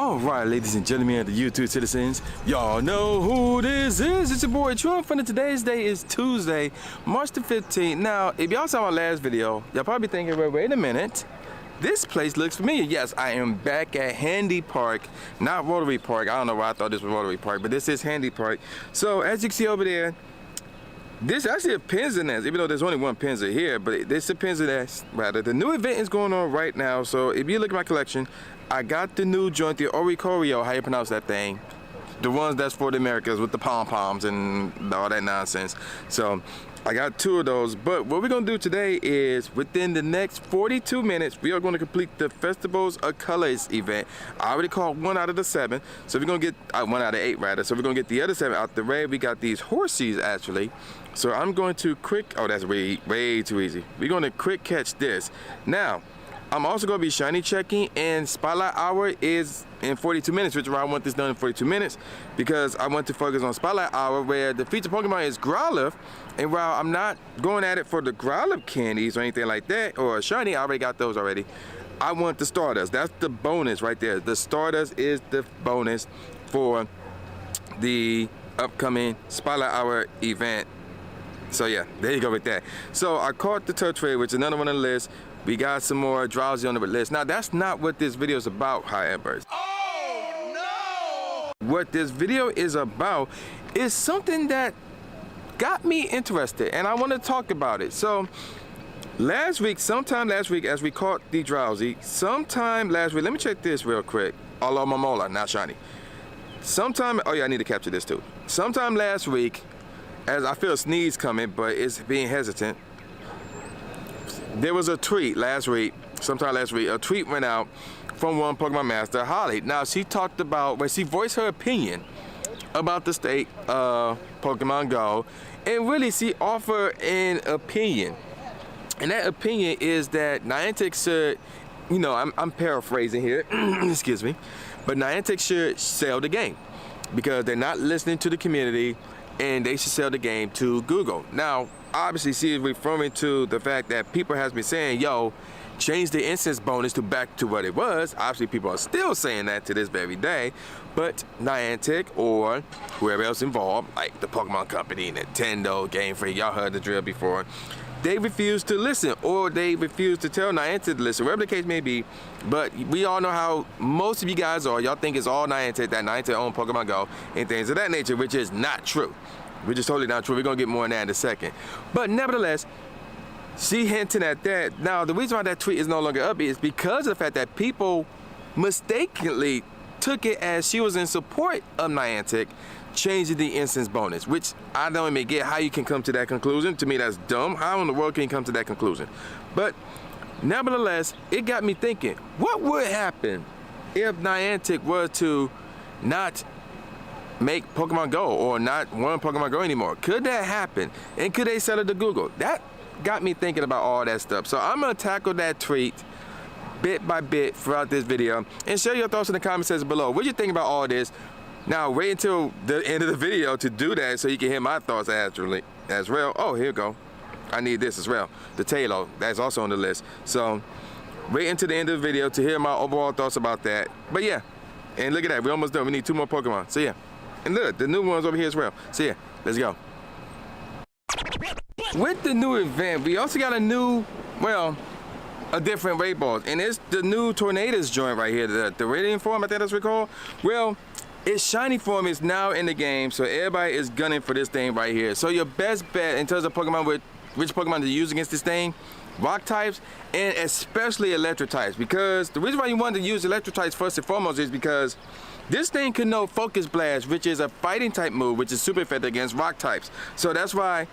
Alright, ladies and gentlemen of the YouTube citizens, y'all know who this is. It's your boy Trump, and today's day is Tuesday, March the 15th. Now, if y'all saw my last video, y'all probably thinking, well, wait a minute. This place looks familiar. Yes, I am back at Handy Park, not Rotary Park. I don't know why I thought this was Rotary Park, but this is Handy Park. So, as you can see over there, this actually a Pinza nest, even though there's only one Pinza here, but this is a Pinza nest, rather. The new event is going on right now, so if you look at my collection, I got the new joint, the Oricorio, how you pronounce that thing? The ones that's for the Americas with the pom-poms and all that nonsense. So I got two of those, but what we're gonna do today is within the next 42 minutes, we are gonna complete the Festivals of Colors event. I already caught 1 out of the 7, so we're gonna get 1 out of 8 rather. So we're gonna get the other 7 out the way. We got these horsies actually. So I'm going to oh, that's way too easy. We're gonna quick catch this. Now, I'm also going to be shiny checking, and Spotlight Hour is in 42 minutes, which is why I want this done in 42 minutes, because I want to focus on Spotlight Hour, where the featured Pokemon is Growlithe, and while I'm not going at it for the Growlithe candies or anything like that, or shiny, I already got those already. I want the Stardust. That's the bonus right there. The Stardust is the bonus for the upcoming Spotlight Hour event. So yeah, there you go with that. So I caught the Turtwig, which is another one on the list. We got some more Drowsy on the list. Now, that's not what this video is about, however. Oh, no! What this video is about is something that got me interested, and I want to talk about it. So, sometime last week, as we caught the Drowsy, let me check this real quick. Alola Momola, not shiny. Oh yeah, I need to capture this too. Sometime last week, as I feel a sneeze coming, but it's being hesitant, there was a tweet sometime last week, a tweet went out from one Pokemon Master, Holly. Now, she talked about, she voiced her opinion about the state of Pokemon Go, and really she offered an opinion. And that opinion is that Niantic should, I'm paraphrasing here, excuse me, but Niantic should sell the game because they're not listening to the community, and they should sell the game to Google. Now, obviously, she is referring to the fact that people has been saying, yo, change the instance bonus back to what it was. Obviously, people are still saying that to this very day, but Niantic or whoever else involved, like the Pokémon Company, Nintendo, Gamefreak, y'all heard the drill before, they refuse to listen, or they refuse to tell Niantic to listen, whatever the case may be. But we all know how most of you guys are. Y'all think it's all Niantic, that Niantic own Pokemon Go, and things of that nature, which is not true. Which is totally not true. We're gonna get more on that in a second. But nevertheless, she hinting at that. Now, the reason why that tweet is no longer up is because of the fact that people mistakenly took it as she was in support of Niantic changing the instance bonus, which I don't even get how you can come to that conclusion. To me, that's dumb. How in the world can you come to that conclusion? But nevertheless, it got me thinking, what would happen if Niantic were to not make Pokemon Go or not want Pokemon Go anymore? Could that happen? And could they sell it to Google? That got me thinking about all that stuff. So I'm gonna tackle that tweet bit by bit throughout this video and share your thoughts in the comment section below. What do you think about all this? Now wait until the end of the video to do that so you can hear my thoughts actually as well. Oh, here we go. I need this as well. The Tailo, that's also on the list. So wait until the end of the video to hear my overall thoughts about that. But yeah, and look at that, we're almost done. We need 2 more Pokemon. So yeah. And look, the new one's over here as well. So yeah, let's go. With the new event, we also got a different raid balls. And it's the new Tornadus joint right here, the Radiant form, I think that's what it's called. Well, its shiny form is now in the game, so everybody is gunning for this thing right here. So your best bet in terms of Pokemon, which Pokemon to use against this thing, rock types, and especially electric types. Because the reason why you want to use electric types first and foremost is because this thing can know Focus Blast, which is a fighting type move, which is super effective against rock types. So that's why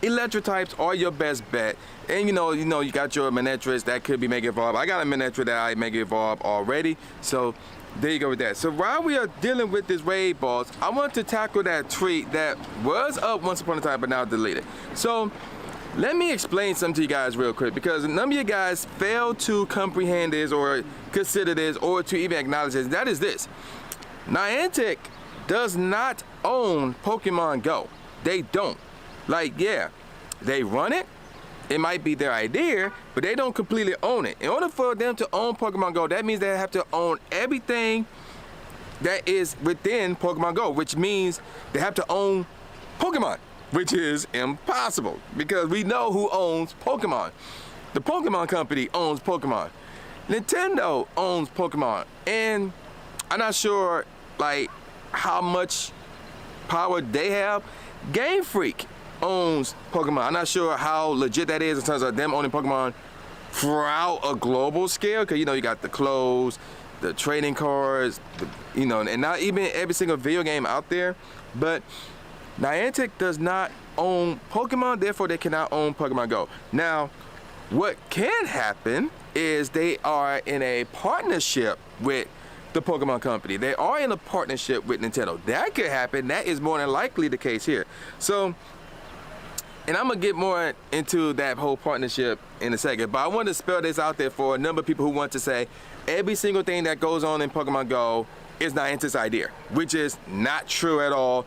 electric types are your best bet. And you got your Manetris that could be Mega Evolve. I got a Manetris that I Mega Evolve already. So there you go with that. So while we are dealing with this raid balls, I want to tackle that tweet that was up once upon a time but now deleted. So let me explain something to you guys real quick, because none of you guys fail to comprehend this or consider this or to even acknowledge this. That is this. Niantic does not own Pokemon Go. They don't. Like, yeah, they run it. It might be their idea, but they don't completely own it. In order for them to own Pokemon Go, that means they have to own everything that is within Pokemon Go, which means they have to own Pokemon, which is impossible because we know who owns Pokemon. The Pokemon Company owns Pokemon. Nintendo owns Pokemon, and I'm not sure like how much power they have. Gamefreak owns Pokemon. I'm not sure how legit that is in terms of them owning Pokemon throughout a global scale, because you know you got the clothes, the trading cards, you know, and not even every single video game out there. But Niantic does not own Pokemon, therefore they cannot own Pokemon Go. Now, what can happen is they are in a partnership with the Pokemon Company. They are in a partnership with Nintendo. That could happen. That is more than likely the case here. So, and I'm gonna get more into that whole partnership in a second, but I want to spell this out there for a number of people who want to say every single thing that goes on in Pokemon Go is Niantic's idea, which is not true at all.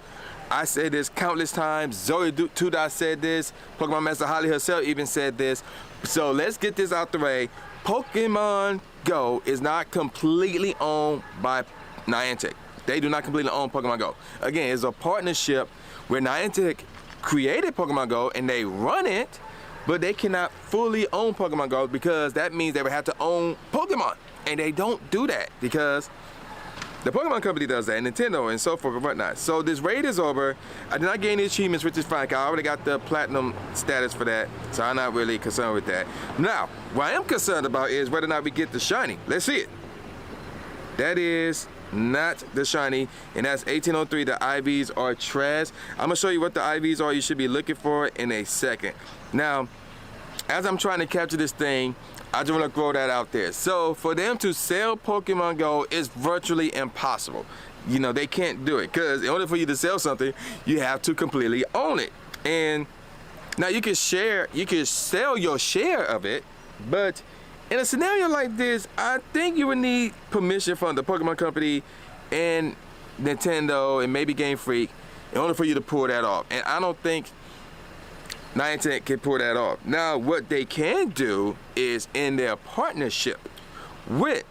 I said this countless times. Zoe Tudor said this. Pokemon Master Holly herself even said this. So let's get this out the way. Pokemon Go is not completely owned by Niantic. They do not completely own Pokemon Go. Again, it's a partnership where Niantic created Pokemon Go and they run it, but they cannot fully own Pokemon Go because that means they would have to own Pokemon. And they don't do that because the Pokemon Company does that, and Nintendo, and so forth and whatnot. So this raid is over. I did not get any achievements, which is fine, because I already got the platinum status for that, so I'm not really concerned with that. Now, what I am concerned about is whether or not we get the shiny. Let's see it. That is not the shiny, and that's 1803. The IVs are trash. I'm gonna show you what the IVs are you should be looking for in a second. Now, as I'm trying to capture this thing, I just want to throw that out there. So for them to sell Pokemon Go is virtually impossible. You know, they can't do it because in order for you to sell something, you have to completely own it. And now you can sell your share of it, but in a scenario like this, I think you would need permission from the Pokemon Company and Nintendo and maybe Game Freak in order for you to pull that off. And I don't think Niantic can pull that off. Now, what they can do is in their partnership with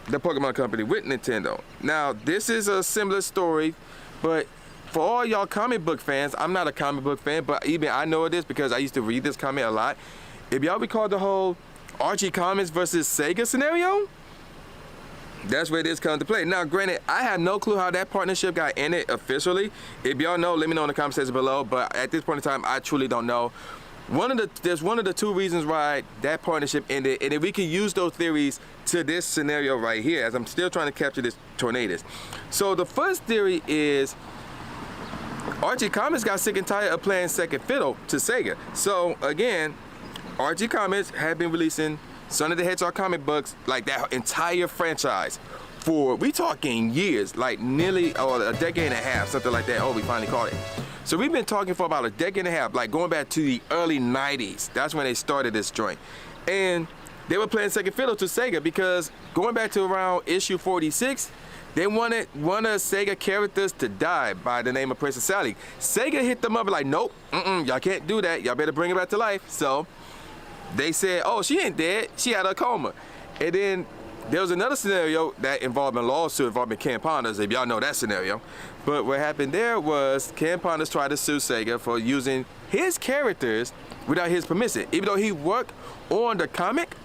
the Pokemon Company, with Nintendo. Now, this is a similar story, but for all y'all comic book fans, I'm not a comic book fan, but even I know this because I used to read this comic a lot. If y'all recall the whole Archie Comics versus Sega scenario, that's where this comes to play. Now, granted, I have no clue how that partnership got ended officially. If y'all know, let me know in the comment section below. But at this point in time, I truly don't know. There's one of the two reasons why that partnership ended, and if we can use those theories to this scenario right here, as I'm still trying to capture this Tornadus. So the first theory is Archie Comics got sick and tired of playing second fiddle to Sega. So again, Archie Comics have been releasing Sonic the Hedgehog comic books, like that entire franchise, for, we talking years, like nearly a decade and a half, something like that. Oh, we finally caught it. So we've been talking for about a decade and a half, like going back to the early 90s. That's when they started this joint. And they were playing second fiddle to Sega because going back to around issue 46, they wanted one of Sega characters to die by the name of Princess Sally. Sega hit them up like, nope, y'all can't do that. Y'all better bring her back to life. So they said, oh, she ain't dead. She had a coma. And then there was another scenario that involved a lawsuit involving Ken Ponders, if y'all know that scenario. But what happened there was Ken Ponders tried to sue Sega for using his characters without his permission, even though he worked on the comic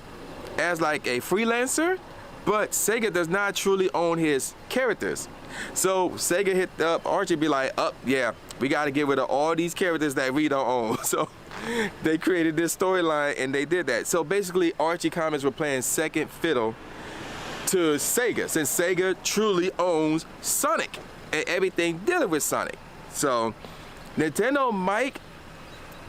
as like a freelancer, but Sega does not truly own his characters. So Sega hit up Archie, be like, yeah, we got to get rid of all these characters that we don't own. So they created this storyline and they did that. So basically Archie Comics were playing second fiddle to Sega, since Sega truly owns Sonic and everything dealing with Sonic. So Nintendo might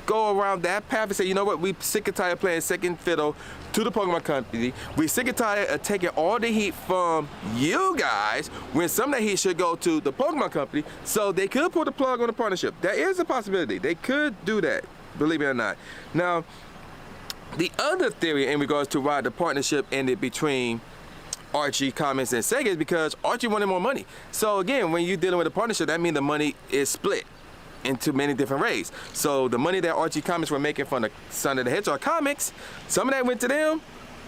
go around that path and say, you know what, we sick and tired of playing second fiddle to the Pokemon Company. We sick and tired of taking all the heat from you guys when some of that heat should go to the Pokemon Company. So they could pull the plug on the partnership. That is a possibility. They could do that, believe it or not. Now, the other theory in regards to why the partnership ended between Archie Comics and Sega is because Archie wanted more money. So again, when you're dealing with a partnership, that means the money is split into many different ways. So the money that Archie Comics were making from the Sonic the Hedgehog comics, some of that went to them,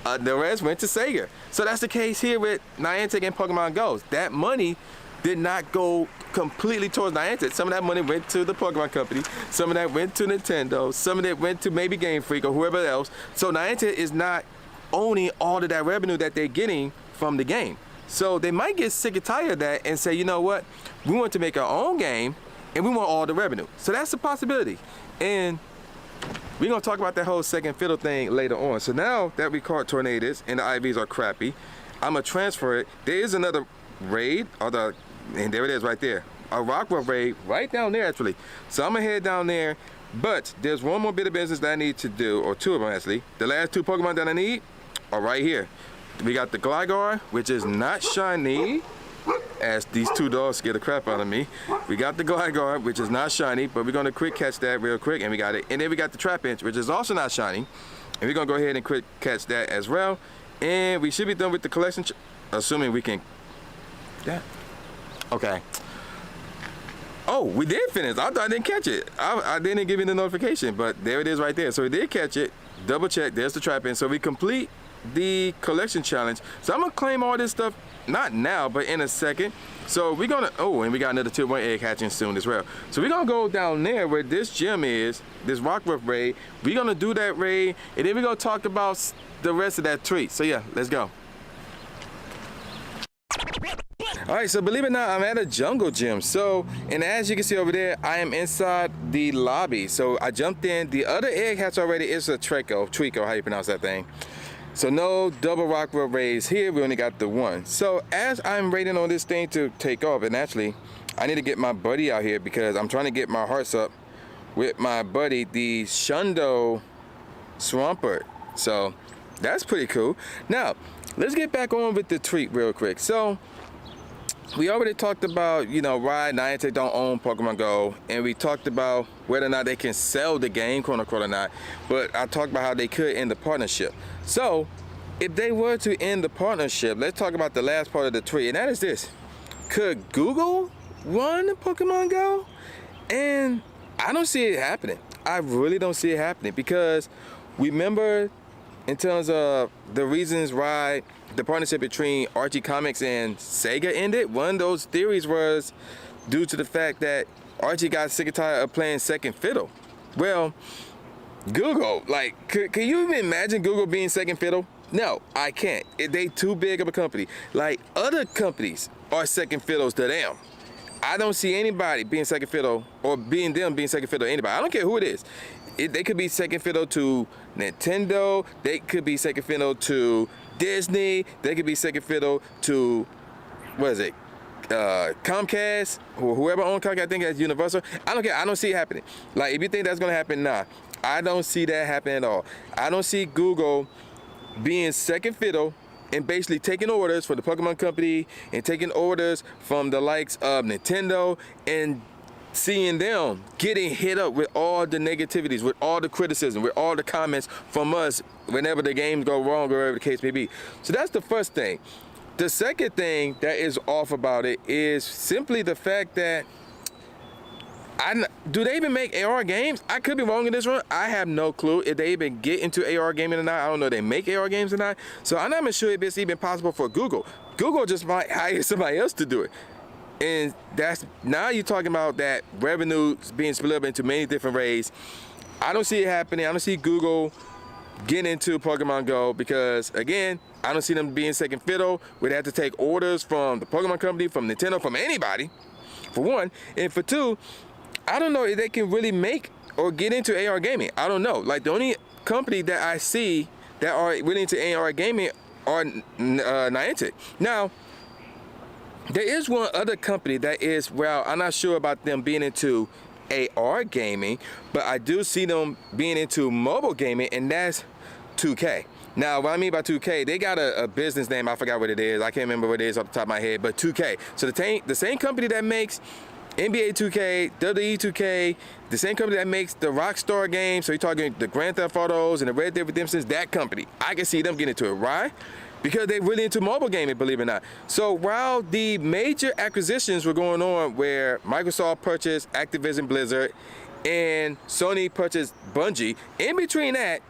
the rest went to Sega. So that's the case here with Niantic and Pokemon Go. That money did not go completely towards Niantic. Some of that money went to the Pokemon Company, some of that went to Nintendo, some of it went to maybe Gamefreak or whoever else. So Niantic is not owning all of that revenue that they're getting from the game. So they might get sick and tired of that and say, you know what, we want to make our own game and we want all the revenue. So that's a possibility. And we're gonna talk about that whole second fiddle thing later on. So now that we caught Tornadus and the IVs are crappy, I'm gonna transfer it. There is another raid, and there it is right there. A Rockruff raid right down there actually. So I'm gonna head down there, but there's one more bit of business that I need to do, or two of them actually. The last two Pokemon that I need are right here. We got the Gligar, which is not shiny, as these two dogs scare the crap out of me. We got the Gligar, which is not shiny, but we're gonna quick catch that real quick, and we got it. And then we got the Trapinch, which is also not shiny, and we're gonna go ahead and quick catch that as well. And we should be done with the collection, assuming we can. Yeah. Okay. Oh, we did finish. I thought I didn't catch it. I didn't give you the notification, but there it is right there. So we did catch it. Double check. There's the Trapinch. So we complete the collection challenge. So I'm gonna claim all this stuff, not now, but in a second. So we're gonna, oh, and we got another tier 1 egg hatching soon as well. So we're gonna go down there where this gym is, this Rockruff raid. We're gonna do that raid, and then we're gonna talk about the rest of that treat. So yeah, let's go. All right, so believe it or not, I'm at a jungle gym. So, and as you can see over there, I am inside the lobby. So I jumped in. The other egg hatch already is a Trico, how you pronounce that thing. So no double Rockruff raids here, we only got the one. So as I'm waiting on this thing to take off, and actually, I need to get my buddy out here because I'm trying to get my hearts up with my buddy, the Shundo Swampert. So that's pretty cool. Now, let's get back on with the treat real quick. So we already talked about, you know, why Niantic don't own Pokemon Go, and we talked about whether or not they can sell the game, quote unquote, or not. But I talked about how they could end the partnership. So if they were to end the partnership, let's talk about the last part of the tweet, and that is this: could Google run Pokemon Go? And I don't see it happening. I really don't see it happening, because remember, in terms of the reasons why the partnership between Archie Comics and Sega ended, one of those theories was due to the fact that Archie got sick and tired of playing second fiddle. Well, Google, like, can you even imagine Google being second fiddle? No, I can't. They too big of a company. Like, other companies are second fiddles to them. I don't see anybody being second fiddle, or being second fiddle to anybody. I don't care who it is. They could be second fiddle to Nintendo. They could be second fiddle to Disney. They could be second fiddle to, what is it, Comcast, or whoever owns Comcast. I think that's Universal. I don't care. I don't see it happening. Like, if you think that's gonna happen, nah. I don't see that happening at all. I don't see Google being second fiddle and basically taking orders for the Pokemon Company and taking orders from the likes of Nintendo, and seeing them getting hit up with all the negativities, with all the criticism, with all the comments from us whenever the games go wrong, or whatever the case may be. So that's the first thing. The second thing that is off about it is simply the fact that, do they even make AR games? I could be wrong in this one. I have no clue if they even get into AR gaming or not. I don't know if they make AR games or not. So I'm not even sure if it's even possible for Google. Google just might hire somebody else to do it. And that's, now you're talking about that revenue being split up into many different ways. I don't see it happening. I don't see Google getting into Pokemon Go, because again, I don't see them being second fiddle. We'd have to take orders from the Pokemon Company, from Nintendo, from anybody, for one. And for two, I don't know if they can really make or get into AR gaming. I don't know. Like, the only company that I see that are really into AR gaming are Niantic. Now, there is one other company that is, well, I'm not sure about them being into AR gaming, but I do see them being into mobile gaming, and that's 2K. Now, what I mean by 2K, they got a business name. I forgot what it is. I can't remember what it is off the top of my head, but 2K. So the same company that makes NBA 2K, WWE 2K, the same company that makes the Rockstar games, so you're talking the Grand Theft Autos and the Red Dead Redemptions, that company. I can see them getting into it. Why? Because they're really into mobile gaming, believe it or not. So while the major acquisitions were going on, where Microsoft purchased Activision Blizzard and Sony purchased Bungie, in between that,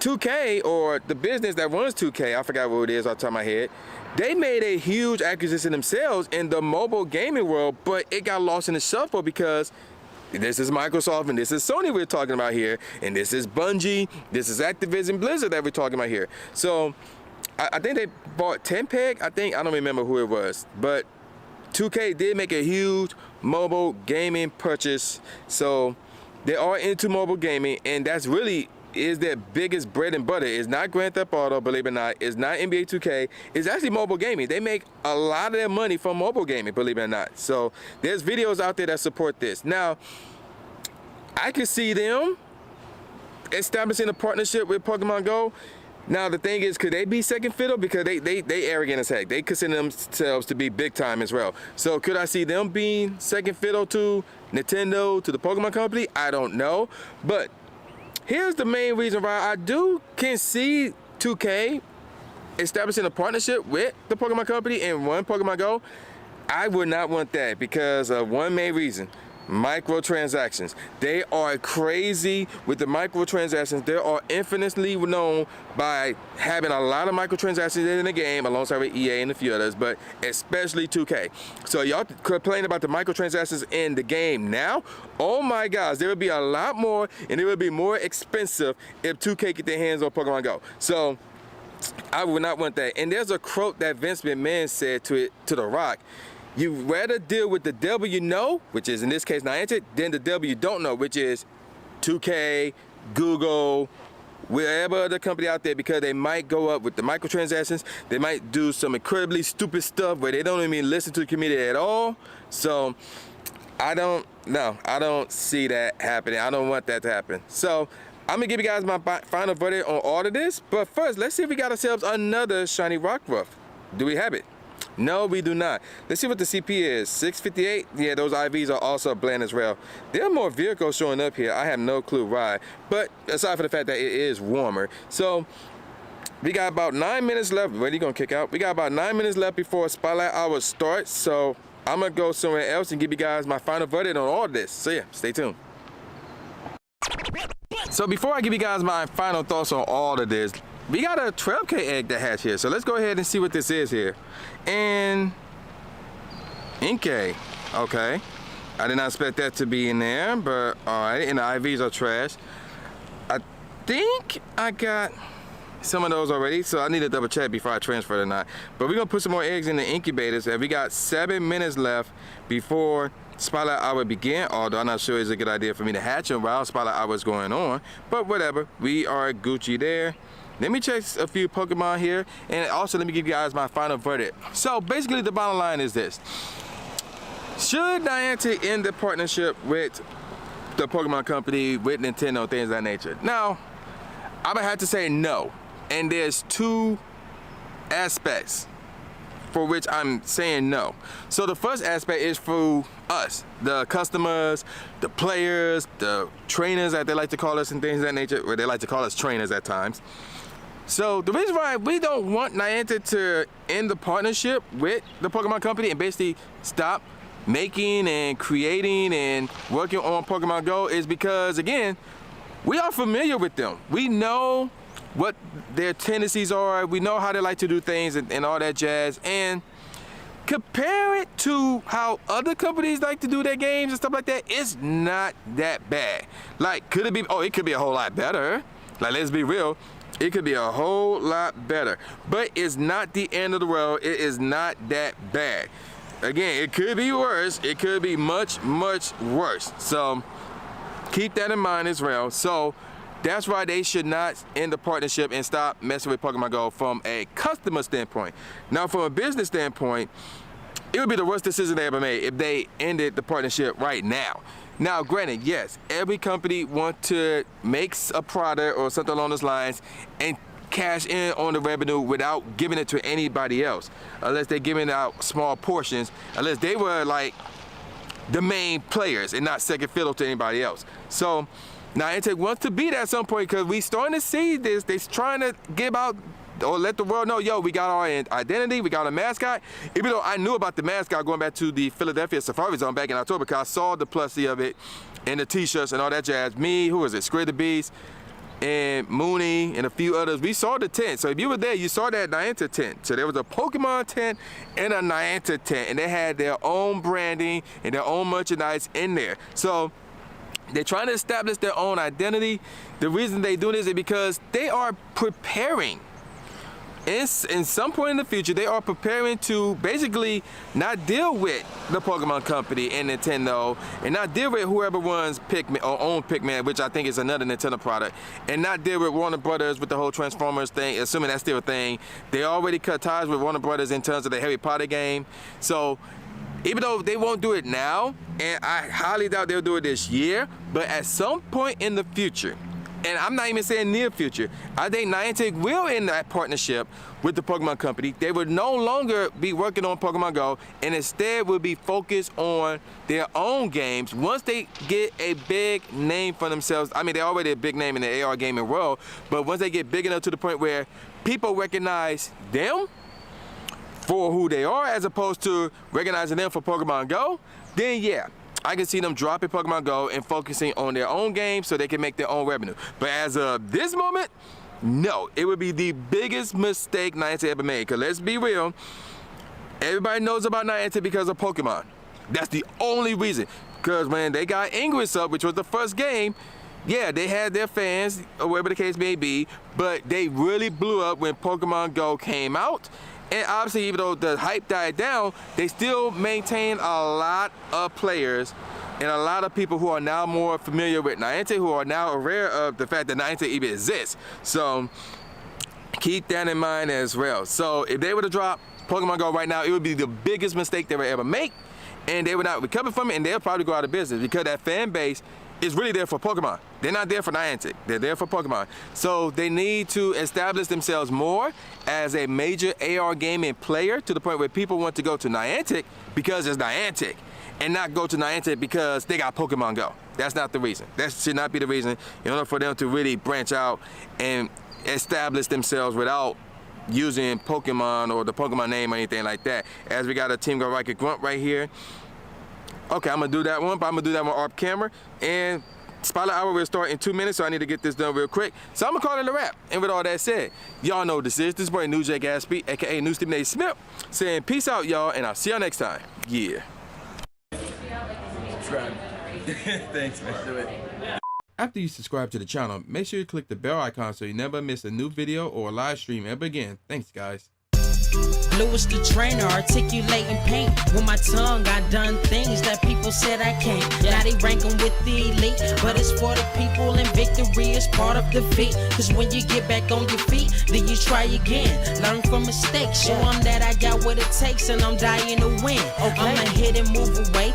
2K, or the business that runs 2K, I forgot what it is off the top of my head, they made a huge acquisition themselves in the mobile gaming world, but it got lost in the shuffle because this is Microsoft and this is Sony we're talking about here, and this is Bungie, this is Activision Blizzard that we're talking about here. So I think they bought 10peg, I don't remember who it was, but 2K did make a huge mobile gaming purchase. So they are into mobile gaming, and that's really is their biggest bread and butter. It's not Grand Theft Auto, believe it or not. It's not NBA 2K. It's actually mobile gaming. They make a lot of their money from mobile gaming, believe it or not. So there's videos out there that support this. Now, I can see them establishing a partnership with Pokemon Go. Now, the thing is, could they be second fiddle? Because they arrogant as heck. They consider themselves to be big time as well. So could I see them being second fiddle to Nintendo, to the Pokemon Company? I don't know. But here's the main reason why I can see 2K establishing a partnership with the Pokemon Company and one Pokemon Go. I would not want that because of one main reason. Microtransactions. They are crazy with the microtransactions. They are infinitely known by having a lot of microtransactions in the game alongside with EA and a few others, but especially 2K. So y'all complain about the microtransactions in the game now? Oh my gosh, there would be a lot more, and it would be more expensive if 2K get their hands on Pokemon Go. So I would not want that. And there's a quote that Vince McMahon said to The Rock. You rather deal with the devil you know, which is in this case Niantic, than the devil you don't know, which is 2K, Google, wherever other company out there, because they might go up with the microtransactions. They might do some incredibly stupid stuff where they don't even listen to the community at all. So I don't see that happening. I don't want that to happen. So I'm gonna give you guys my final verdict on all of this. But first, let's see if we got ourselves another shiny Rockruff. Do we have it? No, we do not. Let's see what the CP is. 658. Yeah, those IVs are also bland as well. There are more vehicles showing up here. I have no clue why. But aside from the fact that it is warmer. So we got about 9 minutes left. When are you gonna kick out? We got about 9 minutes left before Spotlight Hour starts. So I'm gonna go somewhere else and give you guys my final verdict on all this. So yeah, stay tuned. So before I give you guys my final thoughts on all of this, we got a 12K egg that hatched here. So let's go ahead and see what this is here. And Inkay, okay. I did not expect that to be in there, but all right. And the IVs are trash. I think I got some of those already, so I need to double check before I transfer it or not. But we're gonna put some more eggs in the incubators. And we got 7 minutes left before Spotlight Hour begin, although I'm not sure it's a good idea for me to hatch them while Spotlight Hour is going on. But whatever, we are Gucci there. Let me check a few Pokemon here, and also let me give you guys my final verdict. So basically the bottom line is this. Should Niantic end the partnership with the Pokemon Company, with Nintendo, things of that nature? Now, I would have to say no. And there's two aspects for which I'm saying no. So the first aspect is for us, the customers, the players, the trainers that they like to call us and things of that nature, or they like to call us trainers at times. So the reason why we don't want Niantic to end the partnership with the Pokemon Company and basically stop making and creating and working on Pokemon Go is because, again, we are familiar with them. We know what their tendencies are. We know how they like to do things and all that jazz. And compare it to how other companies like to do their games and stuff like that, it's not that bad. Like, could it be? Oh, it could be a whole lot better. Like, let's be real. It could be a whole lot better, but it's not the end of the world. It is not that bad. Again, it could be worse. It could be much, much worse. So keep that in mind as well. So that's why they should not end the partnership and stop messing with Pokemon Go from a customer standpoint. Now, from a business standpoint, it would be the worst decision they ever made if they ended the partnership right now. Now, granted, yes, every company wants to make a product or something along those lines and cash in on the revenue without giving it to anybody else, unless they're giving out small portions, unless they were like the main players and not second fiddle to anybody else. So Niantic wants to be that at some point because we starting to see this. They're trying to give out or let the world know, yo, we got our identity, we got a mascot. Even though I knew about the mascot going back to the Philadelphia Safari Zone back in October, because I saw the plushie of it and the t-shirts and all that jazz. Me, who is it, Squid the Beast. and Mooney and a few others. We saw the tent. So if you were there, you saw that Niantic tent. So there was a Pokemon tent and a Niantic tent, and they had their own branding and their own merchandise in there. So they're trying to establish their own identity. The reason they do this is because they are preparing. In some point in the future, they are preparing to basically not deal with the Pokemon Company and Nintendo, and not deal with whoever runs Pikmin or owns Pikmin, which I think is another Nintendo product, and not deal with Warner Brothers with the whole Transformers thing, assuming that's still a thing. They already cut ties with Warner Brothers in terms of the Harry Potter game. So even though they won't do it now, and I highly doubt they'll do it this year, but at some point in the future, and I'm not even saying near future, I think Niantic will end that partnership with the Pokemon Company. They would no longer be working on Pokemon Go, and instead will be focused on their own games once they get a big name for themselves. I mean, they're already a big name in the AR gaming world, but once they get big enough to the point where people recognize them for who they are as opposed to recognizing them for Pokemon Go, then yeah, I can see them dropping Pokemon Go and focusing on their own game so they can make their own revenue. But as of this moment, no, it would be the biggest mistake Niantic ever made. Because let's be real, everybody knows about Niantic because of Pokemon. That's the only reason. Because when they got Ingress up, which was the first game, yeah, they had their fans, or whatever the case may be, but they really blew up when Pokemon Go came out. And obviously, even though the hype died down, they still maintain a lot of players and a lot of people who are now more familiar with Niantic, who are now aware of the fact that Niantic even exists. So keep that in mind as well. So if they were to drop Pokemon Go right now, it would be the biggest mistake they would ever make, and they would not recover from it, and they'll probably go out of business because that fan base is really there for Pokemon. They're not there for Niantic. They're there for Pokemon. So they need to establish themselves more as a major AR gaming player to the point where people want to go to Niantic because it's Niantic and not go to Niantic because they got Pokemon Go. That's not the reason. That should not be the reason in order for them to really branch out and establish themselves without using Pokemon or the Pokemon name or anything like that. As we got a Team Go Rocket Grunt right here. Okay, I'm gonna do that one, but I'm gonna do that one off camera. And Spotlight Hour will start in 2 minutes, so I need to get this done real quick. So I'm gonna call it a wrap. And with all that said, y'all know this is boy New J Gatsby, aka New Stephen A. Smith, saying peace out, y'all, and I'll see y'all next time. Yeah. Subscribe. Thanks, man. Do it. After you subscribe to the channel, make sure you click the bell icon so you never miss a new video or a live stream ever again. Thanks, guys. Lewis the trainer, articulating pain. With my tongue, I done things that people said I can't. Now they rank 'em with the elite, but it's for the people, and victory is part of defeat. Cause when you get back on your feet, then you try again. Learn from mistakes, show 'em that I got what it takes, and I'm dying to win. I'ma hit and move away.